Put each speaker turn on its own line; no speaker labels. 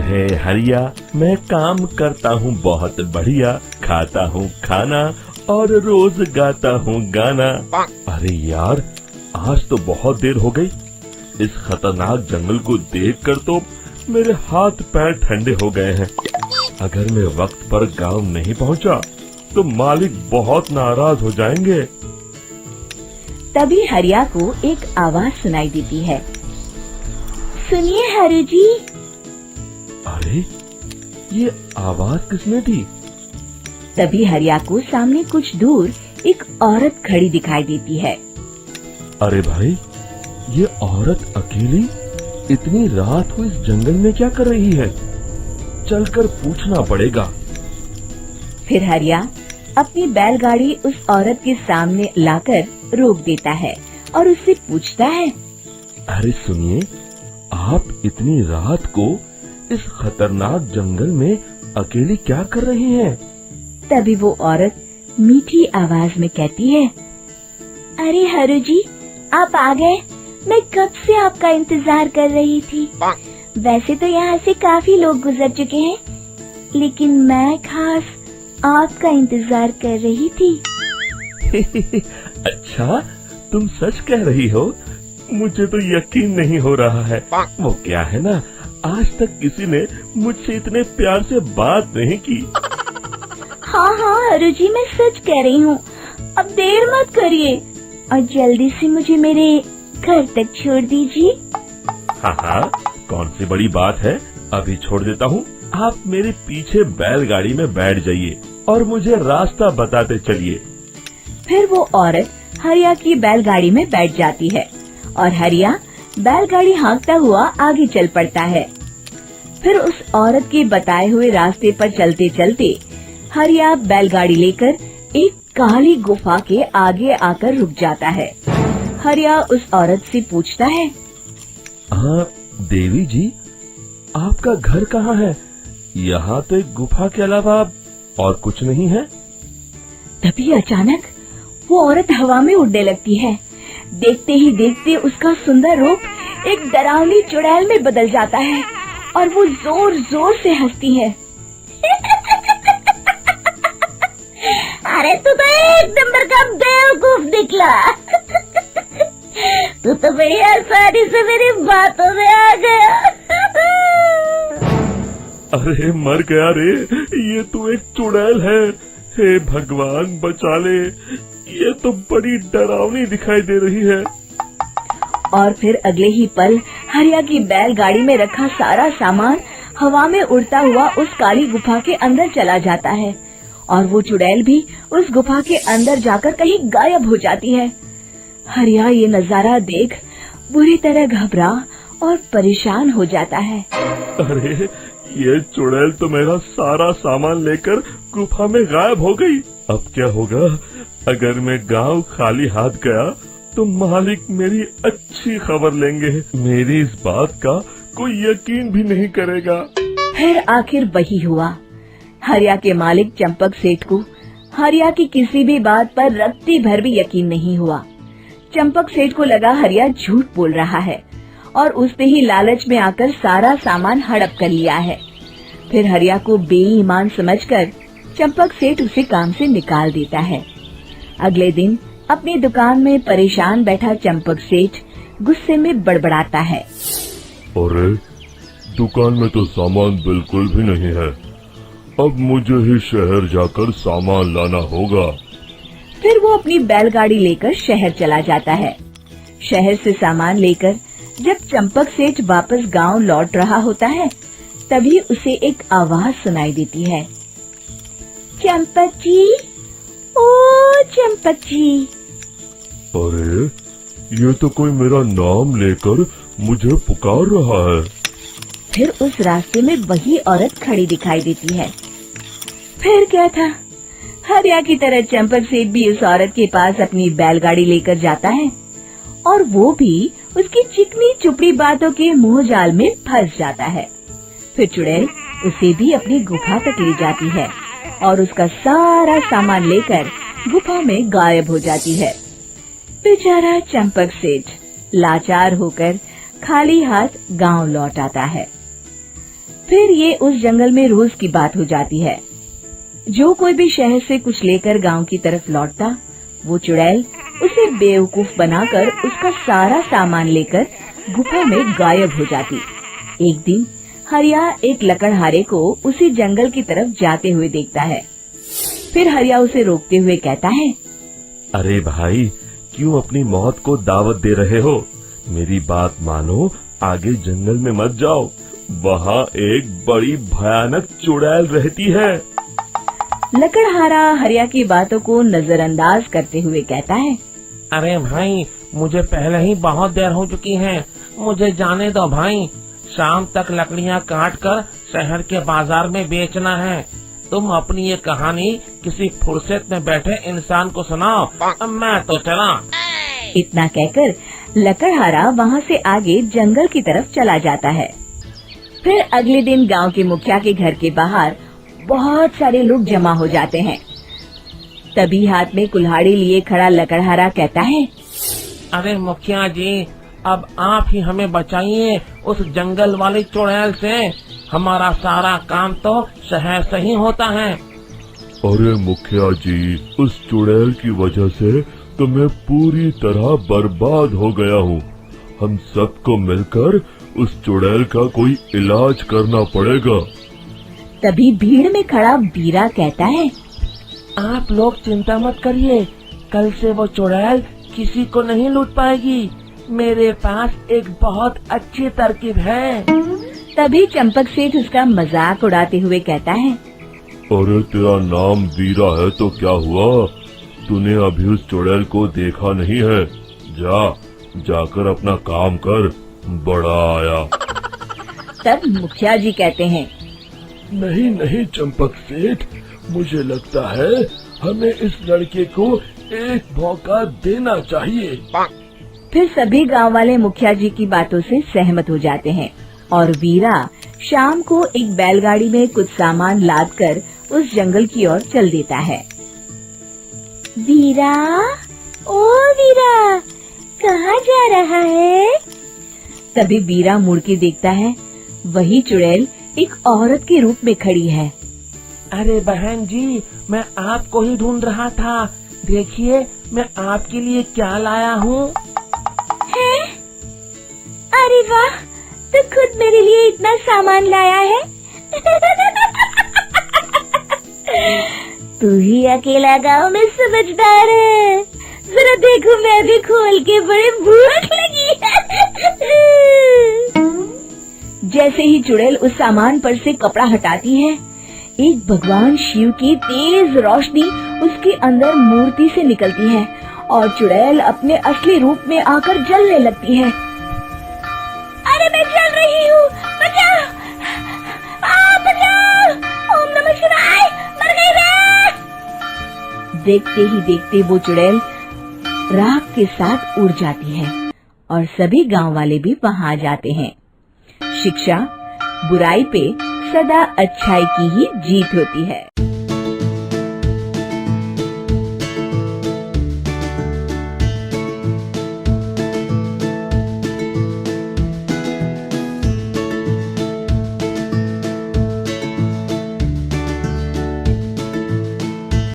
है हरिया, मैं काम करता हूँ बहुत बढ़िया, खाता हूँ खाना और रोज गाता हूँ गाना। अरे यार, आज तो बहुत देर हो गई। इस खतरनाक जंगल को देखकर तो मेरे हाथ पैर ठंडे हो गए हैं। अगर मैं वक्त पर गांव नहीं पहुंचा तो मालिक बहुत नाराज हो जाएंगे।
तभी हरिया को एक आवाज सुनाई देती है। सुनिए हरु जी।
अरे, ये आवाज किसने दी?
तभी हरिया को सामने कुछ दूर एक औरत खड़ी दिखाई देती है।
अरे भाई, ये औरत अकेली इतनी रात को इस जंगल में क्या कर रही है? चलकर पूछना पड़ेगा।
फिर हरिया अपनी बैलगाड़ी उस औरत के सामने लाकर रोक देता है और उससे पूछता है।
अरे सुनिए, आप इतनी रात को इस खतरनाक जंगल में अकेली क्या कर रही हैं?
तभी वो औरत मीठी आवाज में कहती है। अरे हरु जी, आप आ गए। मैं कब से आपका इंतजार कर रही थी। वैसे तो यहाँ से काफी लोग गुजर चुके हैं, लेकिन मैं खास आपका इंतजार कर रही थी।
अच्छा, तुम सच कह रही हो? मुझे तो यकीन नहीं हो रहा है। वो क्या है ना, आज तक किसी ने मुझसे इतने प्यार से बात नहीं की।
हाँ हाँ हरु जी, मैं सच कह रही हूँ। अब देर मत करिए और जल्दी से मुझे मेरे घर तक छोड़ दीजिए।
हाँ हाँ, कौन सी बड़ी बात है, अभी छोड़ देता हूँ। आप मेरे पीछे बैलगाड़ी में बैठ जाइए और मुझे रास्ता बताते चलिए।
फिर वो औरत हरिया की बैलगाड़ी में बैठ जाती है और हरिया बैलगाड़ी हाँकता हुआ आगे चल पड़ता है। फिर उस औरत के बताए हुए रास्ते पर चलते चलते हरिया बैलगाड़ी लेकर एक काली गुफा के आगे आकर रुक जाता है। हरिया उस औरत से पूछता है।
हाँ देवी जी, आपका घर कहाँ है? यहाँ तो एक गुफा के अलावा और कुछ नहीं है।
तभी अचानक वो औरत हवा में उड़ने लगती है। देखते ही देखते उसका सुंदर रूप एक डरावनी चुड़ैल में बदल जाता है और वो जोर जोर से हंसती है। अरे तू तो एक नंबर का बेवकूफ निकला। तू तो बड़ी आसानी से मेरी बातों में आ गया।
अरे मर गया रे, ये तो एक चुड़ैल है। हे भगवान बचा ले, ये तो बड़ी डरावनी दिखाई दे रही है।
और फिर अगले ही पल हरिया की बैलगाड़ी में रखा सारा सामान हवा में उड़ता हुआ उस काली गुफा के अंदर चला जाता है और वो चुड़ैल भी उस गुफा के अंदर जाकर कहीं गायब हो जाती है। हरिया ये नजारा देख बुरी तरह घबरा और परेशान हो जाता है।
अरे, ये चुड़ैल तो मेरा सारा सामान लेकर गुफा में गायब हो गई। अब क्या होगा? अगर मैं गांव खाली हाथ गया तो मालिक मेरी अच्छी खबर लेंगे। मेरी इस बात का कोई यकीन भी नहीं करेगा।
फिर आखिर वही हुआ। हरिया के मालिक चंपक सेठ को हरिया की किसी भी बात पर रत्ती भर भी यकीन नहीं हुआ। चंपक सेठ को लगा हरिया झूठ बोल रहा है और उसने ही लालच में आकर सारा सामान हड़प कर लिया है। फिर हरिया को बेईमान समझकर चंपक सेठ उसे काम से निकाल देता है। अगले दिन अपनी दुकान में परेशान बैठा चंपक सेठ गुस्से में बड़बड़ाता है।
अरे, दुकान में तो सामान बिल्कुल भी नहीं है। अब मुझे ही शहर जाकर सामान लाना होगा।
फिर वो अपनी बैलगाड़ी लेकर शहर चला जाता है। शहर से सामान लेकर जब चंपक सेठ वापस गांव लौट रहा होता है, तभी उसे एक आवाज सुनाई देती है। चंपक जी, ओ चंपक जी।
अरे, ये तो कोई मेरा नाम लेकर मुझे पुकार रहा है।
फिर उस रास्ते में वही औरत खड़ी दिखाई देती है। फिर क्या था, हरिया की तरह चंपक सेठ भी उस औरत के पास अपनी बैलगाड़ी लेकर जाता है और वो भी उसकी चिकनी चुपड़ी बातों के मोह जाल में फंस जाता है। फिर चुड़ैल उसे भी अपनी गुफा तक ले जाती है और उसका सारा सामान लेकर गुफा में गायब हो जाती है। बेचारा चंपक सेठ लाचार होकर खाली हाथ गांव लौट आता है। फिर ये उस जंगल में रोज की बात हो जाती है। जो कोई भी शहर से कुछ लेकर गांव की तरफ लौटता, वो चुड़ैल उसे बेवकूफ बनाकर उसका सारा सामान लेकर गुफा में गायब हो जाती। एक दिन हरिया एक लकड़हारे को उसी जंगल की तरफ जाते हुए देखता है। फिर हरिया उसे रोकते हुए कहता है,
अरे भाई, क्यों अपनी मौत को दावत दे रहे हो? मेरी बात मानो, आगे जंगल में मत जाओ, वहाँ एक बड़ी भयानक चुड़ैल रहती है।
लकड़हारा हरिया की बातों को नजरअंदाज करते हुए कहता है,
अरे भाई, मुझे पहले ही बहुत देर हो चुकी है, मुझे जाने दो भाई। शाम तक लकड़ियाँ काट कर शहर के बाजार में बेचना है। तुम अपनी ये कहानी किसी फुर्सत में बैठे इंसान को सुनाओ, मैं तो चला।
इतना कहकर लकड़हारा वहाँ से आगे जंगल की तरफ चला जाता है। फिर अगले दिन गांव के मुखिया के घर के बाहर बहुत सारे लोग जमा हो जाते हैं। तभी हाथ में कुल्हाड़ी लिए खड़ा लकड़हारा कहता है,
अरे मुखिया जी, अब आप ही हमें बचाइए उस जंगल वाली चुड़ैल से। हमारा सारा काम तो शहर से ही होता है।
अरे मुखिया जी, उस चुड़ैल की वजह से तो मैं पूरी तरह बर्बाद हो गया हूँ। हम सबको मिलकर उस चुड़ैल का कोई इलाज करना पड़ेगा।
तभी भीड़ में खड़ा बीरा कहता है,
आप लोग चिंता मत करिए, कल से वो चुड़ैल किसी को नहीं लूट पाएगी। मेरे पास एक बहुत अच्छी तरकीब है।
तभी चंपक सेठ उसका मजाक उड़ाते हुए कहता है,
अरे तेरा नाम वीरा है तो क्या हुआ? तूने अभी उस चुड़ैल को देखा नहीं है? जाकर अपना काम कर, बड़ा आया।
तब मुखिया जी कहते हैं,
नहीं नहीं चंपक सेठ, मुझे लगता है हमें इस लड़के को एक मौका देना चाहिए।
फिर सभी गांव वाले मुखिया जी की बातों से सहमत हो जाते हैं और वीरा शाम को एक बैलगाड़ी में कुछ सामान लादकर उस जंगल की ओर चल देता है। वीरा, ओ वीरा, कहाँ जा रहा है? तभी वीरा मुड़ के देखता है, वही चुड़ैल एक औरत के रूप में खड़ी है।
अरे बहन जी, मैं आपको ही ढूंढ रहा था। देखिए, मैं आपके लिए क्या लाया हूँ।
अरे वाह, तो खुद मेरे लिए इतना सामान लाया है। तू ही अकेला गांव में समझदार है। जरा देखो, मैं भी खोल के, बड़े भूख लगी है। जैसे ही चुड़ैल उस सामान पर से कपड़ा हटाती है, एक भगवान शिव की तेज रोशनी उसके अंदर मूर्ति से निकलती है और चुड़ैल अपने असली रूप में आकर जलने लगती है। अरे मैं जल रही हूँ, बचाओ! बचाओ! ओम नमः शिवाय, मर गई मैं! देखते ही देखते वो चुड़ैल राख के साथ उड़ जाती है और सभी गांव वाले भी वहां आ जाते हैं। शिक्षा बुराई पे सदा अच्छाई की ही जीत होती है।